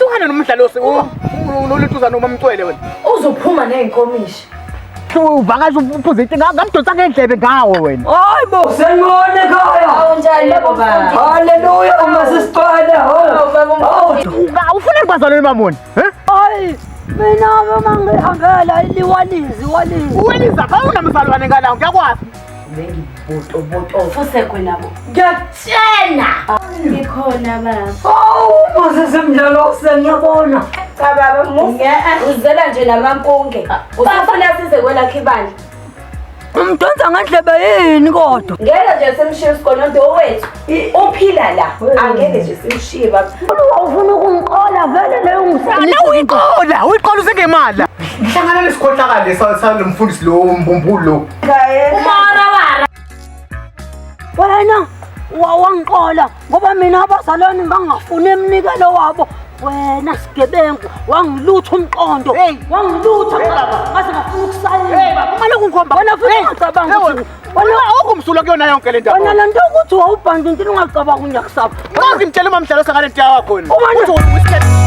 hlukana nomdlalo unoluthuza noma mcwele wena. Uzophuma neinkomishi. Uvakaza uphuza into ngamdonsa ngendlebe ngawo wena. Hayi bo senibone ekhaya. Awunjani baba? Haleluya umasisiphala. Ufuna ngibazalwane mamoni? Hayi mina mangihambela iliwalizi Uweliza awunamzalwane ngala ngiyakwazi. Boto fusekwe nabo. Ngiyatshena. Ngikhona baba. Masisimdlalo sengiyabona. Cha baba uzela nje namampunge. Usafuna size kwelakhe ibandla. Umdonsa ngendlebe yini kodwa? Ngeke nje simshiye uSikonondo wethu. Uphila la. Angeke nje simshiye baba. Ufuna ukungiqola vele leyo ngisana. Uyiqola usengemali. Ngihlangana nesikhohlakale salomfundisi lo mbumbulo. Umara. Wena wangiqola ngoba mina abazalwane ngangafuna emnikelo wabo. Wena sigebengu wangilutha umqondo. Wangilutha baba. Ngase ngafuna ukusayina. Baba manje ungikhomba. Wena futhi ungacabanga ukuthi wena awukumsula kuyona yonke lento. wena lento ukuthi wawubhanda into ungacabanga unyakusapha. Ngizimtshela umamdlalo sakale ntiya wakho. Uthi uyisikhethe.